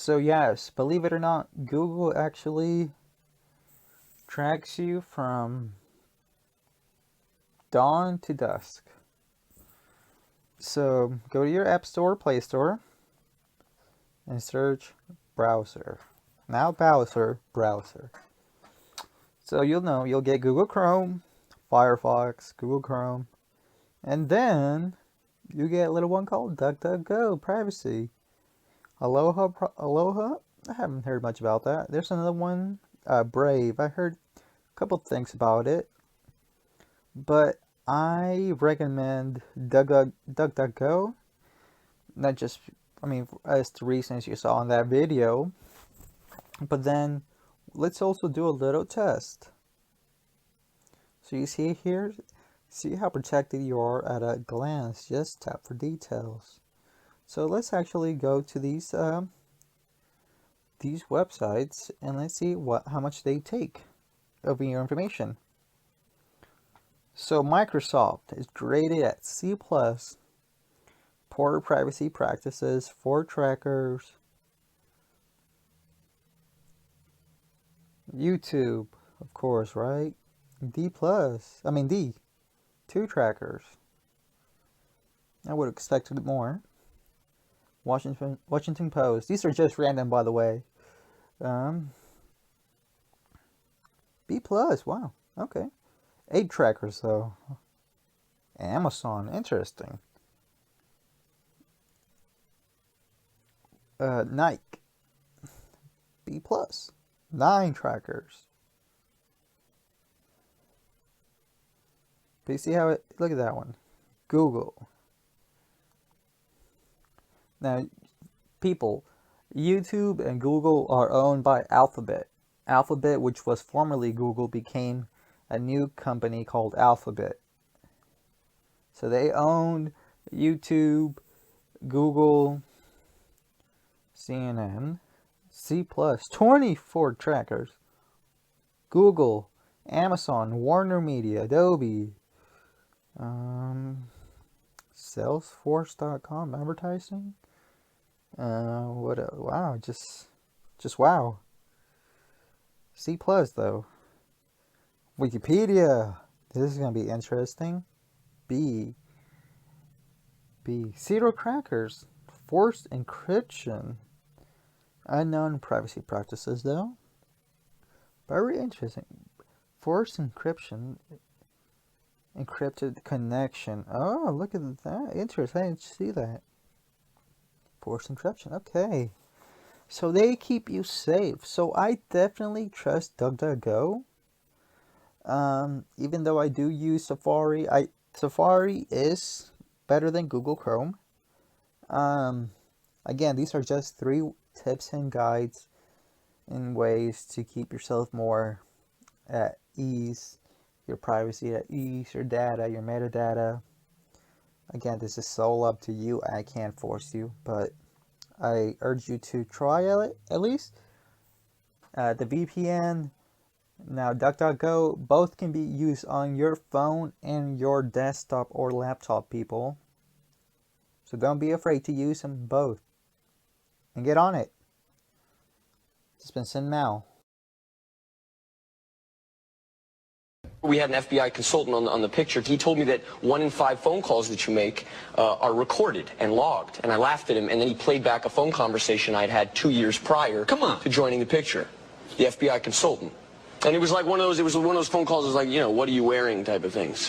So yes, believe it or not, Google actually tracks you from dawn to dusk. So go to your App Store, Play Store, and search browser. Now browser. So you'll get Google Chrome, Firefox, Google Chrome, and then you get a little one called DuckDuckGo, privacy. Aloha? I haven't heard much about that. There's another one, Brave. I heard a couple things about it, but I recommend DuckDuckGo. Not just, as the reasons you saw in that video, but then let's also do a little test. So you see here, see how protected you are at a glance. Just tap for details. So let's actually go to these websites and let's see how much they take of your information. So Microsoft is graded at C+, poor privacy practices for trackers. YouTube, of course, right? D+, D, 2 trackers. I would have expected more. Washington Post. These are just random, by the way. B+, wow, okay. 8 trackers, though. Amazon, interesting. Nike, B+, 9 trackers. But you see how it, look at that one. Google. Now, people, YouTube and Google are owned by Alphabet. Alphabet, which was formerly Google, became a new company called Alphabet. So they owned YouTube, Google, CNN, C+, 24 trackers, Google, Amazon, Warner Media, Adobe, Salesforce.com advertising. Wow, just wow. C+ though. Wikipedia. This is gonna be interesting. B. 0 crackers. Forced encryption. Unknown privacy practices though. Very interesting. Forced encryption. Encrypted connection. Oh, look at that. Interesting. I didn't see that. Forced encryption. Okay. So they keep you safe. So I definitely trust DuckDuckGo. Even though I do use Safari, Safari is better than Google Chrome. Again, these are just 3 tips and guides and ways to keep yourself more at ease, your privacy at ease, your data, your metadata. Again, this is so up to you. I can't force you, but I urge you to try it at least. The VPN, now DuckDuckGo, both can be used on your phone and your desktop or laptop, people. So don't be afraid to use them both. And get on it. It's been Sin Mao. We had an FBI consultant on the picture. He told me that 1 in 5 phone calls that you make are recorded and logged. And I laughed at him, and then he played back a phone conversation I'd had 2 years prior to joining the picture. The FBI consultant. And it was like one of those phone calls that was like, you know, what are you wearing type of things.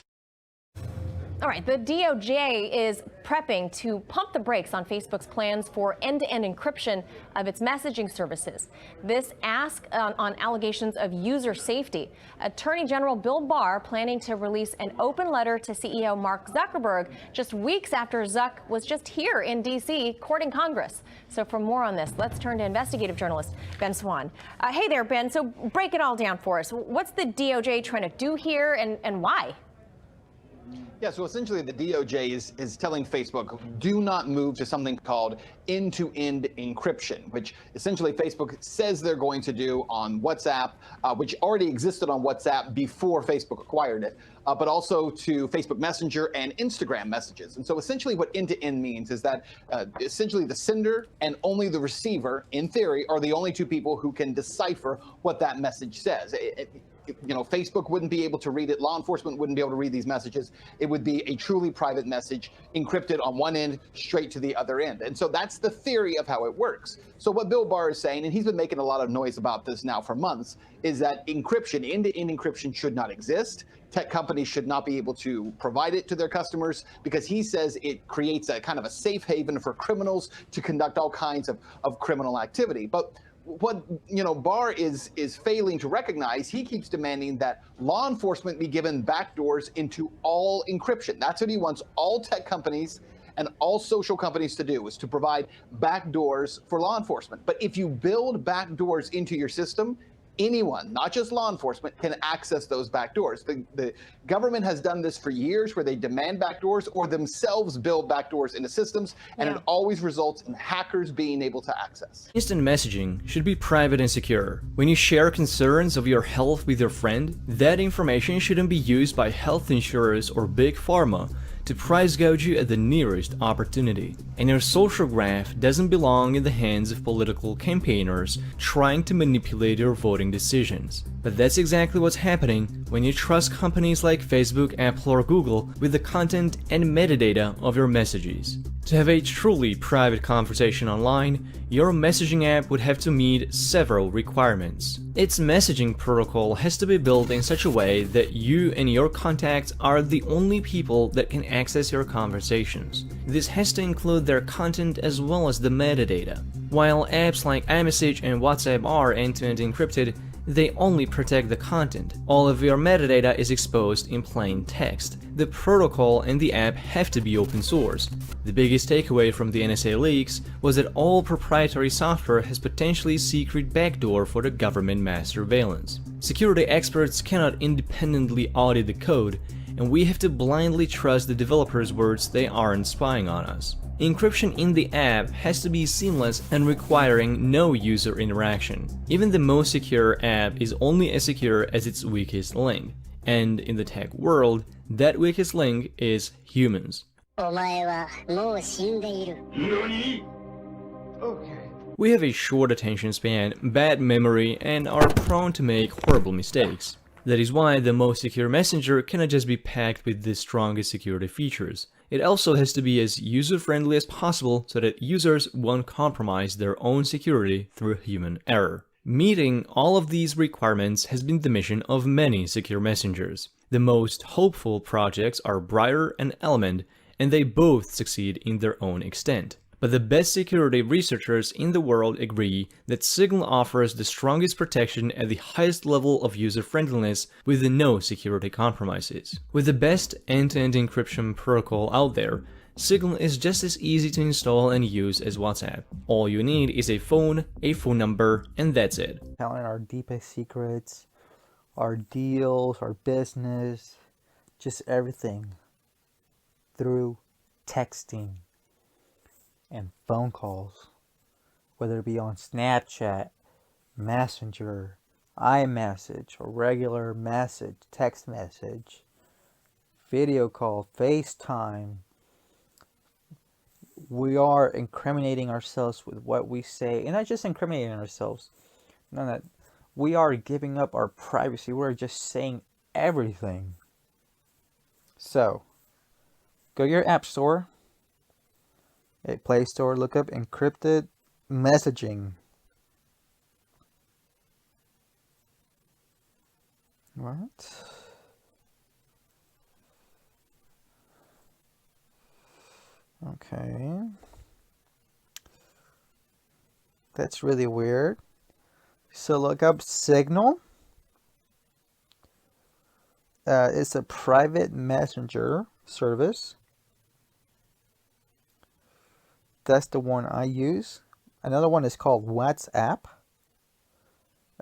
All right, the DOJ is prepping to pump the brakes on Facebook's plans for end-to-end encryption of its messaging services. This ask on allegations of user safety. Attorney General Bill Barr planning to release an open letter to CEO Mark Zuckerberg just weeks after Zuck was just here in D.C. courting Congress. So for more on this, let's turn to investigative journalist Ben Swan. Hey there, Ben. So break it all down for us. What's the DOJ trying to do here and why? Yeah, so essentially the DOJ is telling Facebook, do not move to something called end-to-end encryption, which essentially Facebook says they're going to do on WhatsApp, which already existed on WhatsApp before Facebook acquired it, but also to Facebook Messenger and Instagram messages. And so essentially what end-to-end means is that essentially the sender and only the receiver, in theory, are the only two people who can decipher what that message says. Facebook wouldn't be able to read it. Law enforcement wouldn't be able to read these messages. It would be a truly private message encrypted on one end, straight to the other end. And so that's the theory of how it works. So what Bill Barr is saying, and he's been making a lot of noise about this now for months, is that encryption, end-to-end encryption, should not exist. Tech companies should not be able to provide it to their customers because he says it creates a kind of a safe haven for criminals to conduct all kinds of criminal activity. But what Barr is failing to recognize, he keeps demanding that law enforcement be given backdoors into all encryption. That's what he wants all tech companies and all social companies to do, is to provide backdoors for law enforcement. But if you build backdoors into your system, anyone, not just law enforcement, can access those backdoors. The government has done this for years, where they demand backdoors or themselves build backdoors into systems, and it always results in hackers being able to access. Instant messaging should be private and secure. When you share concerns of your health with your friend, that information shouldn't be used by health insurers or big pharma to price gouge you at the nearest opportunity. And your social graph doesn't belong in the hands of political campaigners trying to manipulate your voting decisions. But that's exactly what's happening when you trust companies like Facebook, Apple, or Google with the content and metadata of your messages. To have a truly private conversation online, your messaging app would have to meet several requirements. Its messaging protocol has to be built in such a way that you and your contacts are the only people that can access your conversations. This has to include their content as well as the metadata. While apps like iMessage and WhatsApp are end-to-end encrypted, they only protect the content. All of your metadata is exposed in plain text. The protocol and the app have to be open source. The biggest takeaway from the NSA leaks was that all proprietary software has potentially secret backdoor for the government mass surveillance. Security experts cannot independently audit the code, and we have to blindly trust the developers' words they aren't spying on us. Encryption in the app has to be seamless and requiring no user interaction. Even the most secure app is only as secure as its weakest link. And in the tech world, that weakest link is humans. We have a short attention span, bad memory, and are prone to make horrible mistakes. That is why the most secure messenger cannot just be packed with the strongest security features. It also has to be as user-friendly as possible so that users won't compromise their own security through human error. Meeting all of these requirements has been the mission of many secure messengers. The most hopeful projects are Brighter and Element, and they both succeed in their own extent. But the best security researchers in the world agree that Signal offers the strongest protection at the highest level of user-friendliness with no security compromises. With the best end-to-end encryption protocol out there, Signal is just as easy to install and use as WhatsApp. All you need is a phone number, and that's it. Telling our deepest secrets, our deals, our business, just everything through texting and phone calls, whether it be on Snapchat, Messenger, iMessage, or regular message, text message, video call, FaceTime. We are incriminating ourselves with what we say, and not just incriminating ourselves. No, that we are giving up our privacy. We're just saying everything. So, go to your app store, Play Store, look up encrypted messaging. What? Okay. That's really weird. So look up Signal. It's a private messenger service. That's the one I use. Another one is called WhatsApp.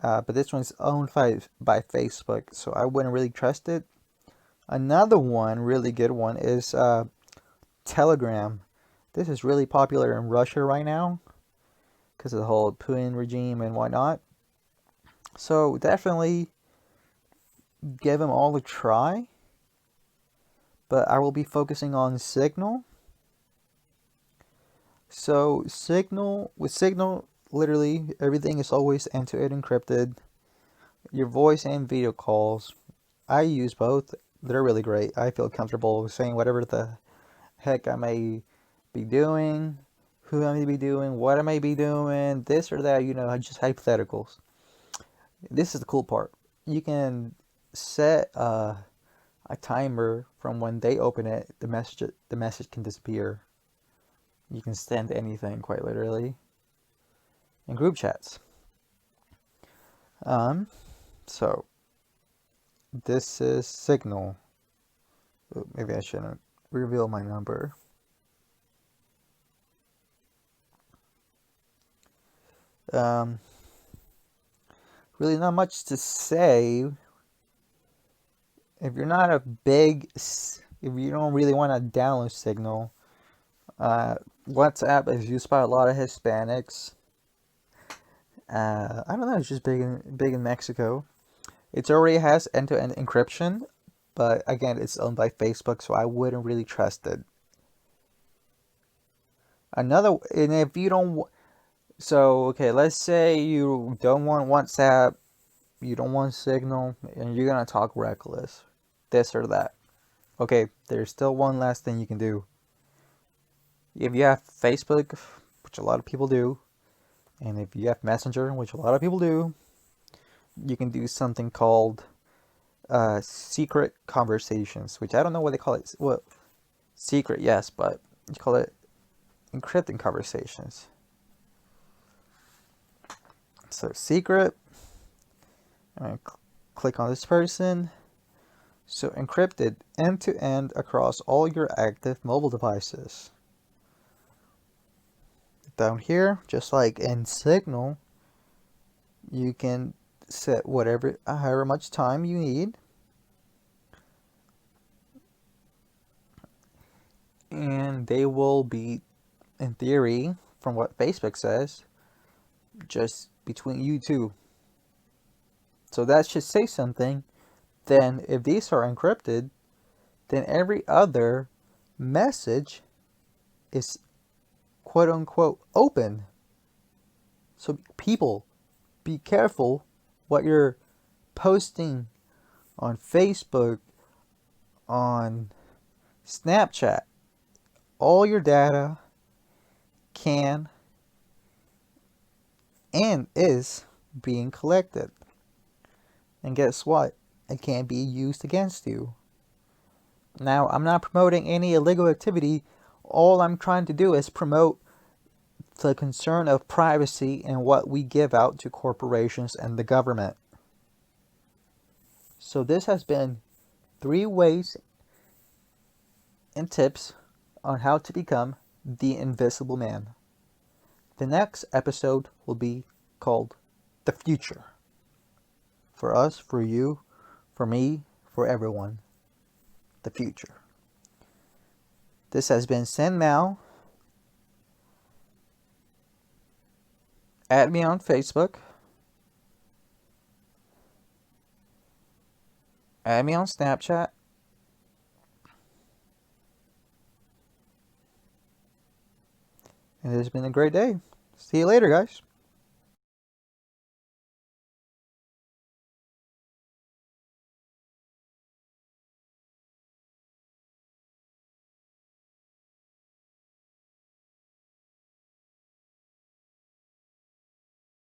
But this one's owned by Facebook, so I wouldn't really trust it. Another one, really good one, is Telegram. This is really popular in Russia right now because of the whole Putin regime and whatnot. So definitely give them all a try. But I will be focusing on Signal. So with Signal, literally everything is always end-to-end encrypted. Your voice and video calls, I use both. They're really great. I feel comfortable saying whatever the heck I may be doing, who I may be doing, what I may be doing, this or that, just hypotheticals. This is the cool part. You can set a timer from when they open it, the message can disappear. You can send anything, quite literally, in group chats. So this is Signal. Ooh, maybe I shouldn't reveal my number. Really not much to say. If you're not if you don't really want to download Signal, WhatsApp is used by a lot of Hispanics. I don't know, it's just big in Mexico. It already has end-to-end encryption, but again, it's owned by Facebook, so I wouldn't really trust it. And if you don't, okay, let's say you don't want WhatsApp, you don't want Signal, and you're gonna talk reckless, this or that. Okay, there's still one last thing you can do. If you have Facebook, which a lot of people do, and if you have Messenger, which a lot of people do, you can do something called secret conversations, which I don't know what they call it. Well, secret, yes, but you call it encrypting conversations. So secret, I'm going to click on this person. So encrypted end-to-end across all your active mobile devices. Down here, just like in Signal, you can set however much time you need. And they will be, in theory, from what Facebook says, just between you two. So that should say something. Then if these are encrypted, then every other message is quote unquote open. So people, be careful what you're posting on Facebook, on Snapchat. All your data can and is being collected. And guess what? It can be used against you. Now, I'm not promoting any illegal activity. All I'm trying to do is promote the concern of privacy and what we give out to corporations and the government. So this has been 3 ways and tips on how to become the Invisible Man. The next episode will be called The Future. For us, for you, for me, for everyone. The future. This has been Sen Mao. Add me on Facebook. Add me on Snapchat. And it has been a great day. See you later, guys.